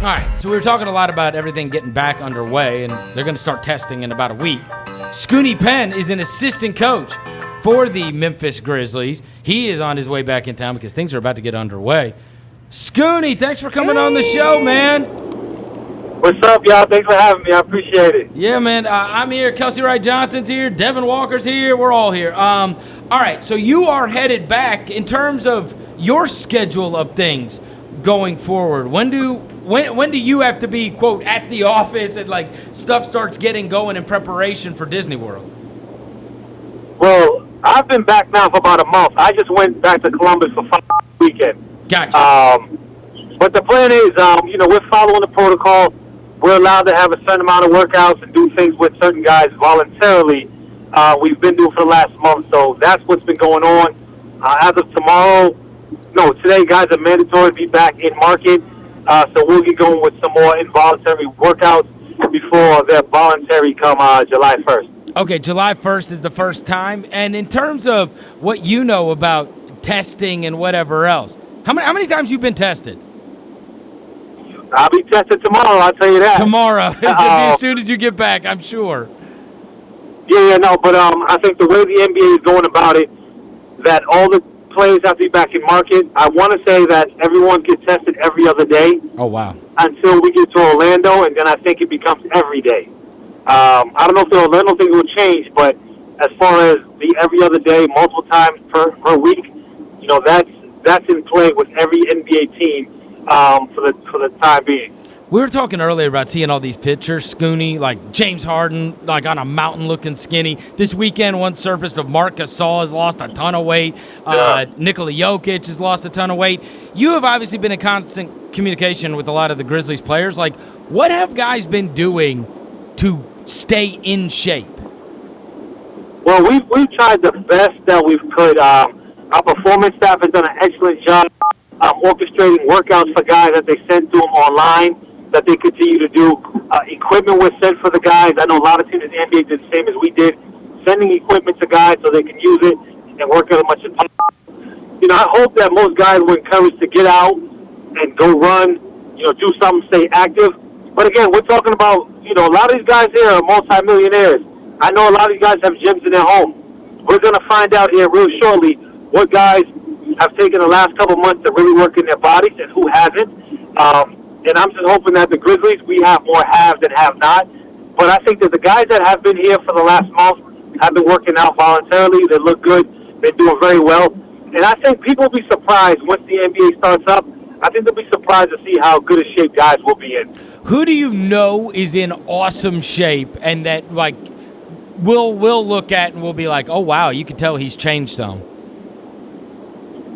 All right, so we were talking a lot about everything getting back underway, and they're going to start testing in about a week. Scoonie Penn is an assistant coach for the Memphis Grizzlies. He is on his way back in town because things are about to get underway. Scoonie, thanks for coming on the show, man. What's up, y'all? Thanks for having me. I appreciate it. Yeah, man. I'm here. Kelsey Wright-Johnson's here. Devin Walker's here. We're all here. All right, so you are headed back in terms of your schedule of things going forward. When do you have to be, quote, at the office and, like, stuff starts getting going in preparation for Disney World? Well, I've been back now for about a month. I just went back to Columbus for weekend. Gotcha. But the plan is, we're following the protocol. We're allowed to have a certain amount of workouts and do things with certain guys voluntarily. We've been doing for the last month, so that's what's been going on. As of today, guys are mandatory to be back in market. So we'll get going with some more involuntary workouts before they're voluntary come July 1st. Okay, July 1st is the first time. And in terms of what you know about testing and whatever else, how many times you been tested? I'll be tested tomorrow, I'll tell you that. Tomorrow. As soon as you get back, I'm sure. But I think the way the NBA is going about it, that all the players have to be back in market. I want to say that everyone gets tested every other day. Oh, wow. Until we get to Orlando, and then I think it becomes every day. I don't know if the Orlando thing will change, but as far as the every other day, multiple times per week, that's in play with every NBA team for the time being. We were talking earlier about seeing all these pictures, Scoonie, like James Harden, like on a mountain looking skinny. This weekend, one surfaced of Marc Gasol has lost a ton of weight. Nikola Jokic has lost a ton of weight. You have obviously been in constant communication with a lot of the Grizzlies players. Like, what have guys been doing to stay in shape? Well, we've tried the best that we've could. Our performance staff has done an excellent job orchestrating workouts for guys that they send to them online, that they continue to do. Equipment was sent for the guys. I know a lot of teams in the NBA did the same as we did, sending equipment to guys so they can use it and work as much as possible. I hope that most guys were encouraged to get out and go run, do something, stay active. But again, we're talking about, a lot of these guys here are multimillionaires. I know a lot of these guys have gyms in their home. We're going to find out here real shortly what guys have taken the last couple months to really work in their bodies and who hasn't. And I'm just hoping that the Grizzlies, we have more have than have not. But I think that the guys that have been here for the last month have been working out voluntarily. They look good. They're doing very well. And I think people will be surprised once the NBA starts up. I think they'll be surprised to see how good a shape guys will be in. Who do you know is in awesome shape and that, like, we'll look at and we'll be like, oh, wow, you can tell he's changed some?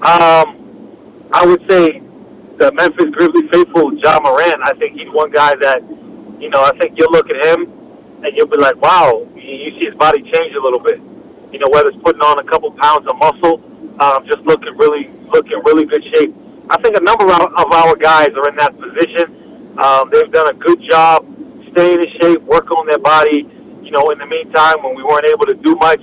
I would say the Memphis Grizzlies faithful, John Moran. I think he's one guy that, I think you'll look at him and you'll be like, wow, you see his body change a little bit. Whether it's putting on a couple pounds of muscle, just looking really good shape. I think a number of our guys are in that position. They've done a good job staying in shape, working on their body. In the meantime, when we weren't able to do much,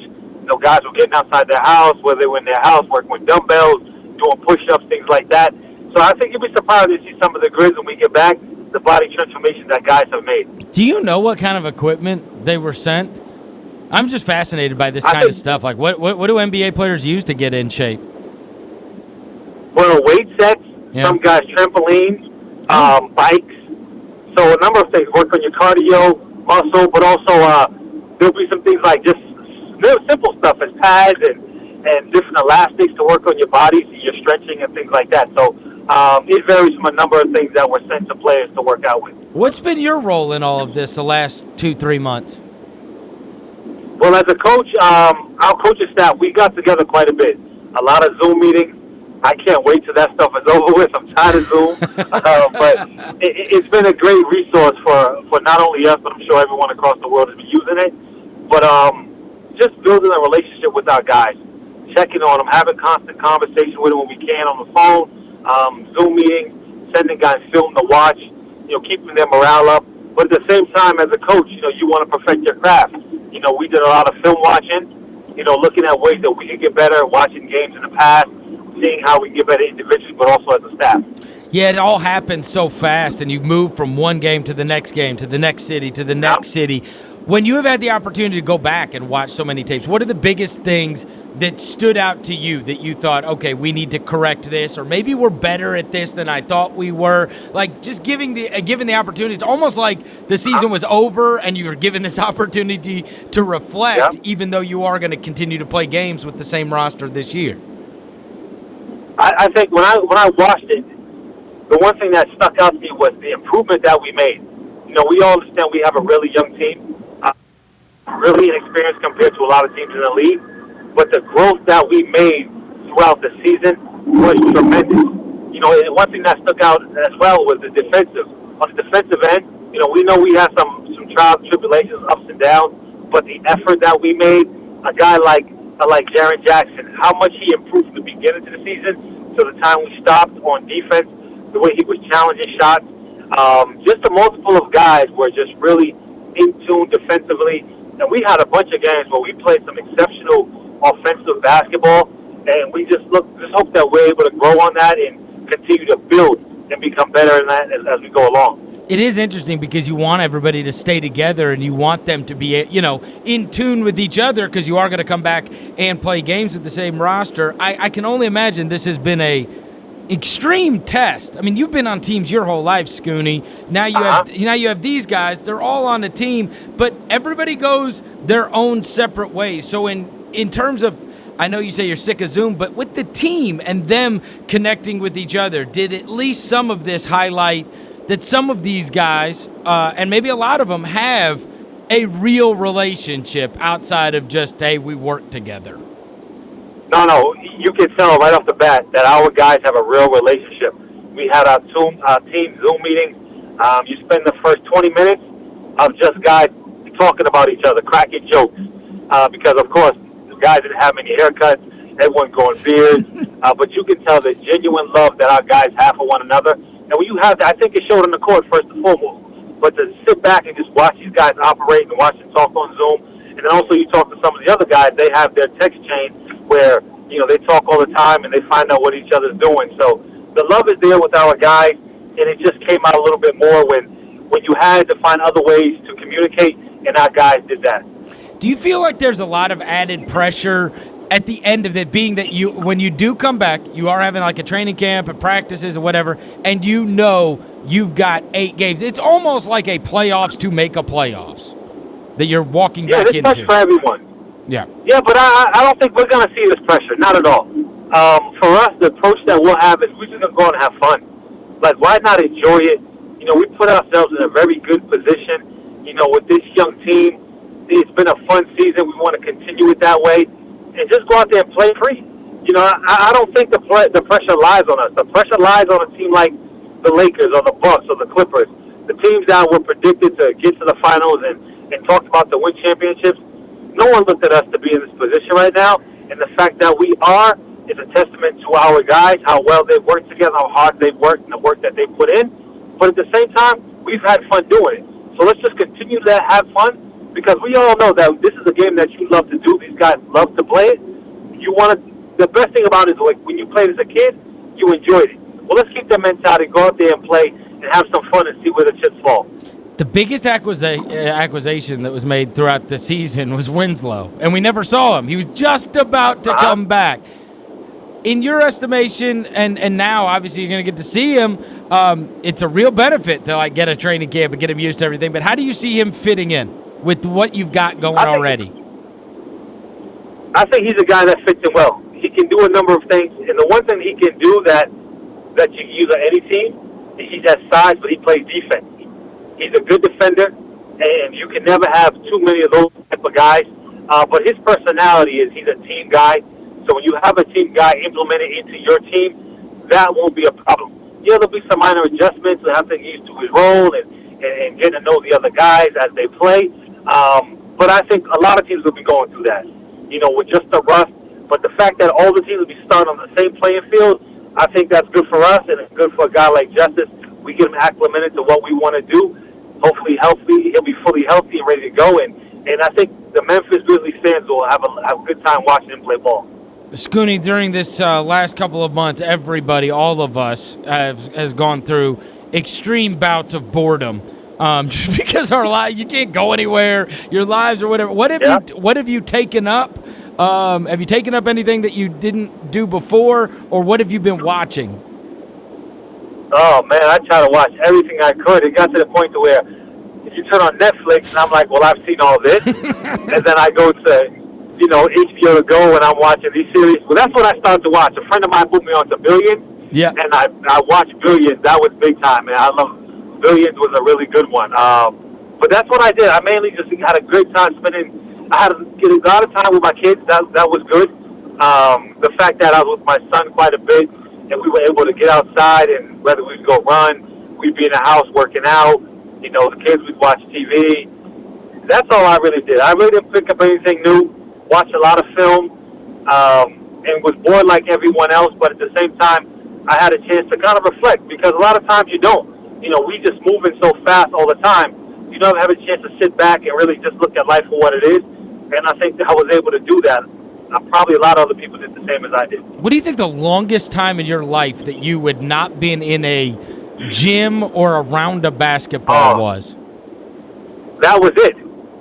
guys were getting outside their house, whether they were in their house, working with dumbbells, doing push-ups, things like that. So I think you'll be surprised to see some of the Grizz when we get back, the body transformation that guys have made. Do you know what kind of equipment they were sent? I'm just fascinated by this kind of stuff. Like, what do NBA players use to get in shape? Well, weight sets, some guys trampolines, bikes. So a number of things. Work on your cardio, muscle, but also there'll be some things like just simple stuff as pads and different elastics to work on your body, so you're stretching and things like that. So it varies from a number of things that were sent to players to work out with. What's been your role in all of this the last 2-3 months? Well, as a coach, our coaching staff, we got together quite a bit. A lot of Zoom meetings. I can't wait till that stuff is over with. I'm tired of Zoom. But it's been a great resource for not only us, but I'm sure everyone across the world has been using it. But just building a relationship with our guys, checking on them, having constant conversation with them when we can on the phone, Zoom meetings, sending guys film to watch, keeping their morale up. But at the same time, as a coach, you want to perfect your craft. We did a lot of film watching, looking at ways that we could get better, watching games in the past, seeing how we get better individually, but also as a staff. Yeah, it all happens so fast, and you move from one game to the next game, to the next city, to the next city. When you have had the opportunity to go back and watch so many tapes, what are the biggest things that stood out to you that you thought, okay, we need to correct this, or maybe we're better at this than I thought we were? Like, just given the opportunity. It's almost like the season was over and you were given this opportunity to reflect, even though you are going to continue to play games with the same roster this year. I think when I watched it, the one thing that stuck out to me was the improvement that we made. You know, we all understand we have a really young team, really inexperienced compared to a lot of teams in the league, but the growth that we made throughout the season was tremendous. You know, and one thing that stuck out as well was on the defensive end. You know we had some trials, tribulations, ups and downs, but the effort that we made, a guy like Jaren Jackson, how much he improved from the beginning of the season to the time we stopped on defense, the way he was challenging shots, just a multiple of guys were just really in tune defensively. And we had a bunch of games where we played some exceptional offensive basketball, and we just hope that we're able to grow on that and continue to build and become better in that as we go along. It is interesting because you want everybody to stay together and you want them to be, in tune with each other because you are going to come back and play games with the same roster. I can only imagine this has been a extreme test. I mean, you've been on teams your whole life, Scoonie. Now you have these guys. They're all on a team, but everybody goes their own separate ways. So in terms of, I know you say you're sick of Zoom, but with the team and them connecting with each other, did at least some of this highlight that some of these guys, and maybe a lot of them, have a real relationship outside of just, hey, we work together? No, you can tell right off the bat that our guys have a real relationship. We had our team Zoom meetings. You spend the first 20 minutes of just guys talking about each other, cracking jokes, because, of course, the guys didn't have many haircuts, everyone growing beards, but you can tell the genuine love that our guys have for one another. And when you have that, I think it showed on the court first and foremost. But to sit back and just watch these guys operate and watch them talk on Zoom, and then also you talk to some of the other guys, they have their text chain where, they talk all the time and they find out what each other's doing. So the love is there with our guys, and it just came out a little bit more when you had to find other ways to communicate, and our guys did that. Do you feel like there's a lot of added pressure at the end of it, being that when you do come back, you are having like a training camp and practices or whatever, and you've got 8 games. It's almost like a playoffs to make a playoffs that you're walking back into. Yeah, this for everyone. Yeah. Yeah, but I don't think we're going to see this pressure. Not at all. For us, the approach that we'll have is we're just going to go out and have fun. Like, why not enjoy it? We put ourselves in a very good position, with this young team. It's been a fun season. We want to continue it that way. And just go out there and play free. I don't think the pressure lies on us. The pressure lies on a team like the Lakers or the Bucks or the Clippers, the teams that were predicted to get to the finals and talked about to win championships. No one looked at us to be in this position right now, and the fact that we are is a testament to our guys, how well they've worked together, how hard they've worked, and the work that they put in. But at the same time, we've had fun doing it. So let's just continue to have fun, because we all know that this is a game that you love to do. These guys love to play it. The best thing about it is, like, when you played as a kid, you enjoyed it. Well, let's keep that mentality, go out there and play, and have some fun and see where the chips fall. The biggest accusation that was made throughout the season was Winslow, and we never saw him. He was just about to come back. In your estimation, and now obviously you're going to get to see him, it's a real benefit to get a training camp and get him used to everything. But how do you see him fitting in with what you've got going already? I think he's a guy that fits in well. He can do a number of things, and the one thing he can do that you can use on any team, he has size, but he plays defense. He's a good defender, and you can never have too many of those type of guys. But his personality is he's a team guy. So when you have a team guy implemented into your team, that won't be a problem. Yeah, there'll be some minor adjustments. He'll have to get used to his role and get to know the other guys as they play. But I think a lot of teams will be going through that, with just the rust. But the fact that all the teams will be starting on the same playing field, I think that's good for us, and it's good for a guy like Justice. We get him acclimated to what we want to do. Hopefully healthy. He'll be fully healthy and ready to go. And I think the Memphis Grizzlies fans will have a good time watching him play ball. Scoonie, during this last couple of months, everybody, all of us, has gone through extreme bouts of boredom. Just because our life, you can't go anywhere, your lives or whatever. What have you taken up? Have you taken up anything that you didn't do before, or what have you been watching? Oh man, I try to watch everything I could. It got to the point to where you turn on Netflix, and I'm like, well, I've seen all this, and then I go to, HBO to go, and I'm watching these series. Well, that's what I started to watch. A friend of mine put me on to Billions, and I watched Billions. That was big time, man. I love Billions. Was a really good one. But that's what I did. I mainly just had a great time spending. I had to get a lot of time with my kids. That was good. The fact that I was with my son quite a bit, and we were able to get outside, and whether we'd go run, we'd be in the house working out. The kids would watch TV. That's all I really did. I really didn't pick up anything new. Watched a lot of film, and was bored like everyone else. But at the same time, I had a chance to kind of reflect, because a lot of times you don't. We just moving so fast all the time. You don't have a chance to sit back and really just look at life for what it is. And I think that I was able to do that. Probably a lot of other people did the same as I did. What do you think the longest time in your life that you would not been in a gym or around a basketball was? That was it.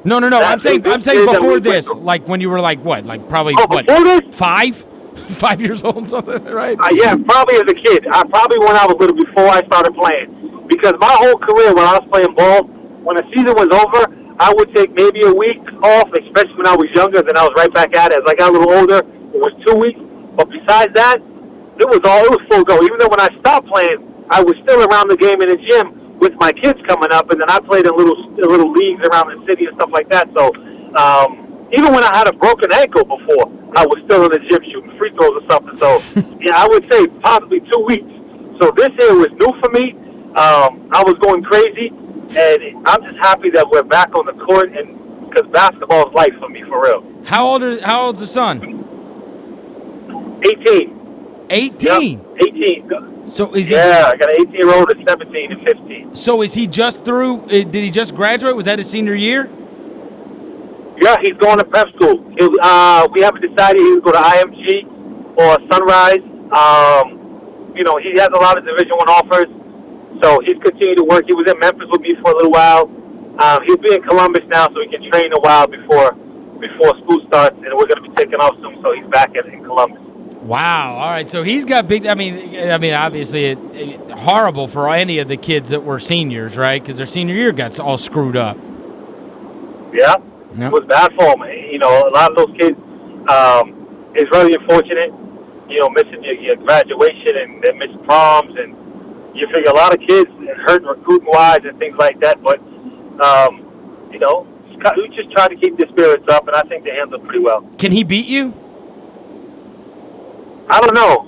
No. I'm saying before this, like when you were like what? Like probably what? Before this? 5 years old, something, right? Yeah, probably as a kid. I probably went out a little before I started playing, because my whole career when I was playing ball, when the season was over, I would take maybe a week off, especially when I was younger. Then I was right back at it. As I got a little older, it was 2 weeks. But besides that, it was full go. Even though when I stopped playing, I was still around the game in the gym with my kids coming up, and then I played in little leagues around the city and stuff like that. So even when I had a broken ankle before, I was still in the gym shooting free throws or something. So yeah, I would say possibly 2 weeks. So this year was new for me. I was going crazy, and I'm just happy that we're back on the court, and because basketball is life for me, for real. How old's the son? 18. 18? Yep, 18. So is he? Yeah, I got an 18-year-old, a 17, and 15. So is he just through? Did he just graduate? Was that his senior year? Yeah, he's going to prep school. We haven't decided he would go to IMG or Sunrise. He has a lot of Division I offers, so he's continued to work. He was in Memphis with me for a little while. He'll be in Columbus now, so he can train a while before school starts, and we're going to be taking off soon, so he's back in Columbus. Wow. All right. So he's got big. I mean, obviously, it horrible for any of the kids that were seniors, right? Because their senior year got all screwed up. Yeah, It was bad for them. A lot of those kids is really unfortunate. Missing your graduation, and they miss proms, and you figure a lot of kids hurt recruiting wise and things like that. But we just try to keep their spirits up, and I think they handle it pretty well. Can he beat you? I don't know.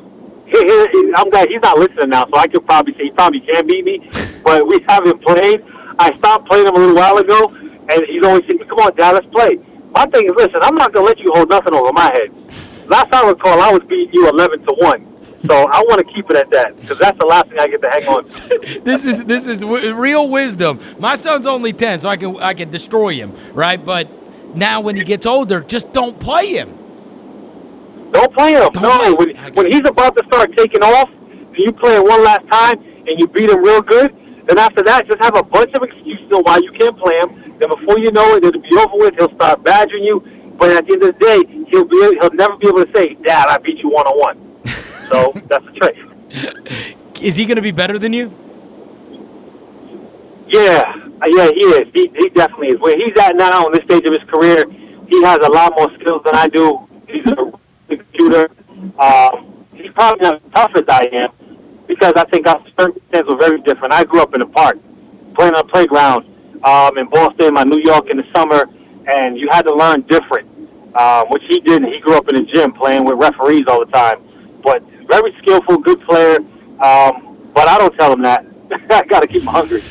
I'm glad he's not listening now, so I could probably say he probably can beat me. But we haven't played. I stopped playing him a little while ago, and he's always saying, "Come on, Dad, let's play." My thing is, listen, I'm not gonna let you hold nothing over my head. Last time I recall, I was beating you 11-1. So I want to keep it at that, because that's the last thing I get to hang on to. This is real wisdom. My son's only 10, so I can destroy him, right? But now when he gets older, just don't play him. Don't play him. When he's about to start taking off, and you play him one last time, and you beat him real good, then after that, just have a bunch of excuses on why you can't play him. Then before you know it, it'll be over with. He'll start badgering you. But at the end of the day, he'll never be able to say, "Dad, I beat you 1-on-1." So that's the trick. Is he going to be better than you? Yeah, he is. He definitely is. Where he's at now in this stage of his career, he has a lot more skills than I do. He's a computer. He's probably not as tough as I am, because I think our circumstances were very different. I grew up in the park, playing on a playground in Boston, New York in the summer, and you had to learn different, which he didn't. He grew up in the gym playing with referees all the time. But very skillful, good player. But I don't tell him that. I got to keep them hungry.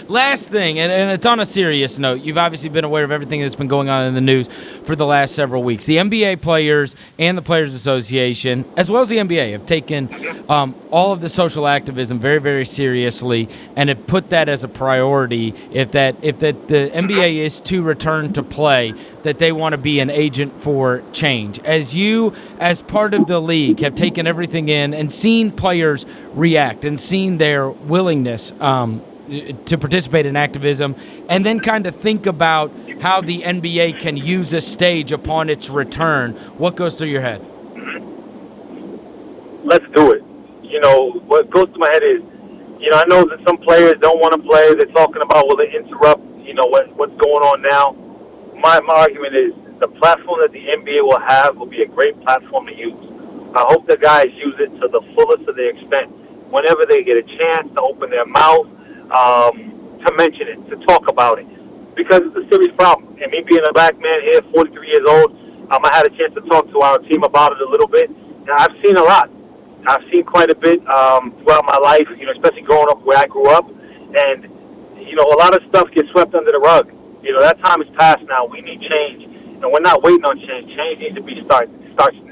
Last thing, and it's on a serious note. You've obviously been aware of everything that's been going on in the news for the last several weeks. The NBA players and the Players Association, as well as the NBA, have taken all of the social activism very, very seriously and have put that as a priority. If the NBA is to return to play, that they want to be an agent for change. As you, as part of the league, have taken everything in and seen players react and seen their willingness to participate in activism, and then kind of think about how the NBA can use a stage upon its return, what goes through your head? Let's do it. What goes through my head is, I know that some players don't want to play. They're talking about, will it interrupt, what's going on now. My argument is the platform that the NBA will have will be a great platform to use. I hope the guys use it to the fullest of their extent. Whenever they get a chance to open their mouth, to mention it, to talk about it, because it's a serious problem. And me being a black man here, 43 years old, I had a chance to talk to our team about it a little bit, and I've seen a lot. I've seen quite a bit throughout my life, especially growing up where I grew up, and a lot of stuff gets swept under the rug. That time is past now. We need change, and we're not waiting on change. Change needs to be starts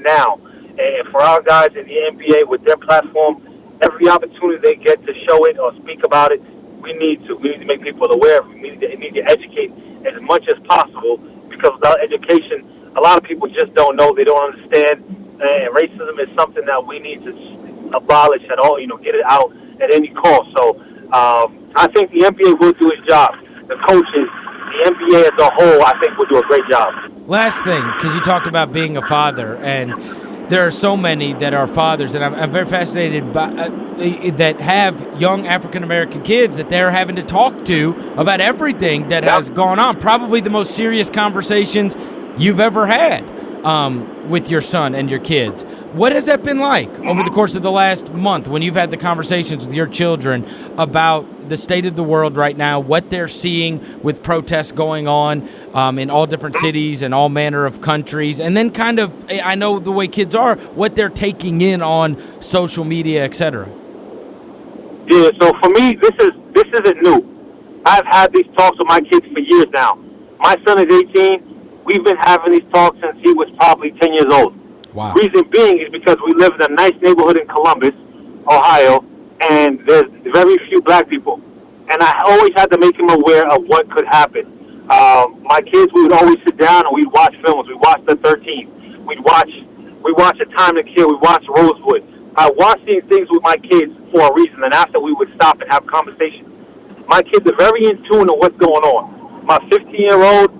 now. And for our guys in the NBA with their platform, every opportunity they get to show it or speak about it, we need to make people aware of it. We need to educate as much as possible, because without education, a lot of people just don't know. They don't understand. And racism is something that we need to abolish at all, get it out at any cost. So I think the NBA will do its job. The coaches, the NBA as a whole, I think will do a great job. Last thing, because you talked about being a father, and there are so many that are fathers, and I'm very fascinated by that have young African-American kids that they're having to talk to about everything that has gone on. Probably the most serious conversations you've ever had with your son and your kids. What has that been like over the course of the last month when you've had the conversations with your children about the state of the world right now, what they're seeing with protests going on in all different cities and all manner of countries, and then kind of, I know the way kids are, what they're taking in on social media, etc.? Yeah, so for me, this isn't new. I've had these talks with my kids for years now. My son is 18. We've been having these talks since he was probably 10 years old. Wow. Reason being is because we live in a nice neighborhood in Columbus, Ohio, and there's very few black people. And I always had to make him aware of what could happen. My kids, we would always sit down and we'd watch films. We'd watch The 13th. We'd watch A Time to Kill. We'd watch Rosewood. I watched these things with my kids for a reason, and after we would stop and have conversations. My kids are very in tune to what's going on. My 15-year-old,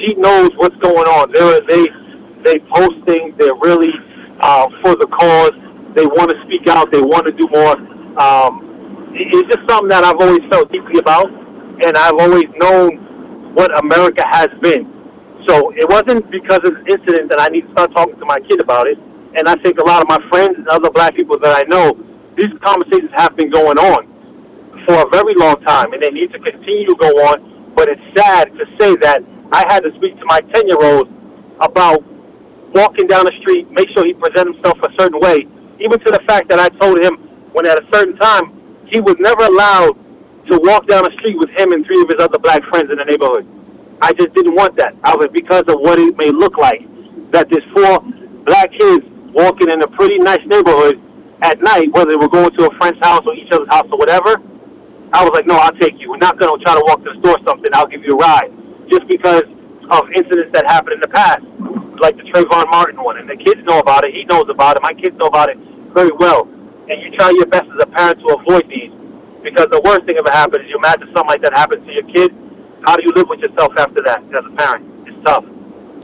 she knows what's going on. They post things. They're really for the cause. They want to speak out. They want to do more. It's just something that I've always felt deeply about, and I've always known what America has been. So it wasn't because of this incident that I need to start talking to my kid about it. And I think a lot of my friends and other black people that I know, these conversations have been going on for a very long time, and they need to continue to go on. But it's sad to say that I had to speak to my 10-year-old about walking down the street, make sure he present himself a certain way, even to the fact that I told him when at a certain time he was never allowed to walk down the street with him and 3 of his other black friends in the neighborhood. I just didn't want that. I was, because of what it may look like, that there's 4 black kids walking in a pretty nice neighborhood at night, whether we're going to a friend's house or each other's house or whatever. I was like, no, I'll take you. We're not going to try to walk to the store or something. I'll give you a ride. Just because of incidents that happened in the past, like the Trayvon Martin one. And the kids know about it. He knows about it. My kids know about it very well. And you try your best as a parent to avoid these, because the worst thing ever happens is you imagine something like that happens to your kid. How do you live with yourself after that as a parent? It's tough.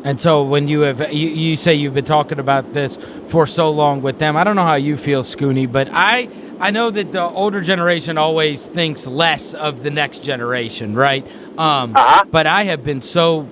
And so when you say you've been talking about this for so long with them, I don't know how you feel, Scoonie, but I know that the older generation always thinks less of the next generation, right? But I have been so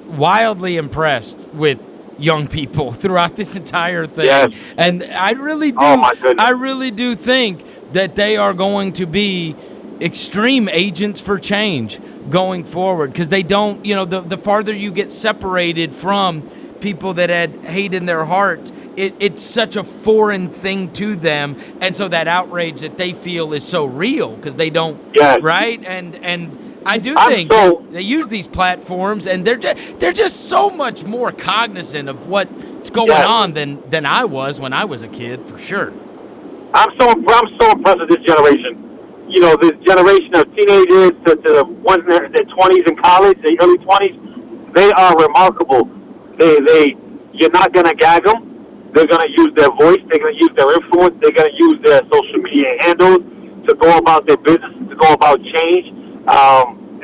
wildly impressed with young people throughout this entire thing. Yes. And I really do. Oh, my goodness. I really do think that they are going to be extreme agents for change going forward, because they don't, the farther you get separated from people that had hate in their heart, it's such a foreign thing to them, and so that outrage that they feel is so real because they don't, right? And I do think they use these platforms, and they're just so much more cognizant of what's going on than I was when I was a kid, for sure. I'm so impressed with this generation. You know, this generation of teenagers to the ones in their 20s in college, the early 20s, they are remarkable. You're not going to gag them. They're going to use their voice. They're going to use their influence. They're going to use their social media handles to go about their business, to go about change.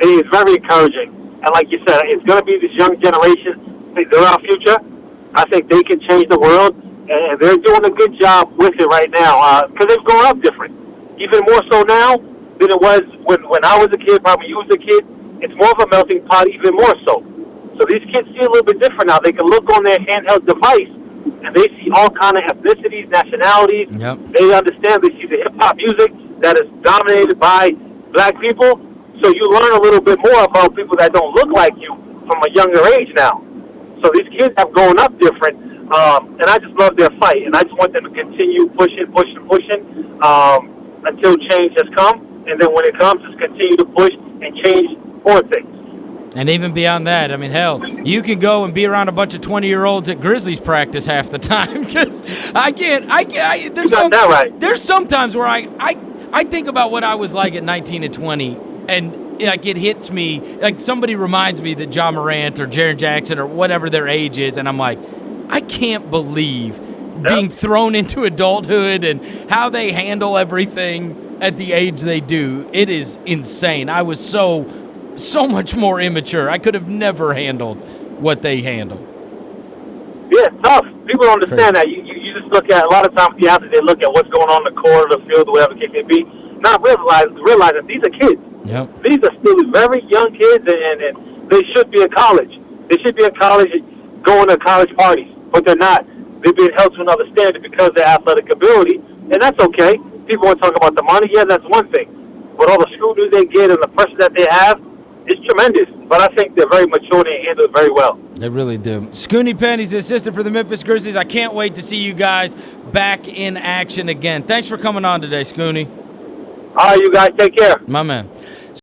It is very encouraging. And like you said, it's going to be this young generation. They're our future. I think they can change the world, and they're doing a good job with it right now because they've grown up different. Even more so now than it was when I was a kid, probably you was a kid. It's more of a melting pot, even more so. So these kids see a little bit different now. They can look on their handheld device, and they see all kind of ethnicities, nationalities. Yep. They understand. They see the hip-hop music that is dominated by black people. So you learn a little bit more about people that don't look like you from a younger age now. So these kids have grown up different, and I just love their fight. And I just want them to continue pushing until change has come. And then when it comes, just continue to push and change more things. And even beyond that, I mean, hell, you can go and be around a bunch of 20-year-olds at Grizzlies practice half the time because there's sometimes where I think about what I was like at 19 and 20, and like it hits me, like somebody reminds me that John Morant or Jaren Jackson or whatever their age is, and I'm like, I can't believe being thrown into adulthood and how they handle everything at the age they do. It is insane. I was so much more immature. I could have never handled what they handle. Yeah, it's tough. People don't understand that. You just look at, a lot of times the athletes, they look at what's going on in the court or the field or whatever the case may be, not realizing these are kids. Yep. These are still very young kids, and they should be at college. They should be at college going to college parties, but they're not. They're being held to another standard because of their athletic ability, and that's okay. People want to talk about the money. Yeah, that's one thing. But all the scrutiny they get and the pressure that they have, it's tremendous, but I think they're very mature and they handle it very well. They really do. Scoonie Penn, he's the assistant for the Memphis Grizzlies. I can't wait to see you guys back in action again. Thanks for coming on today, Scoonie. All right, you guys, take care. My man.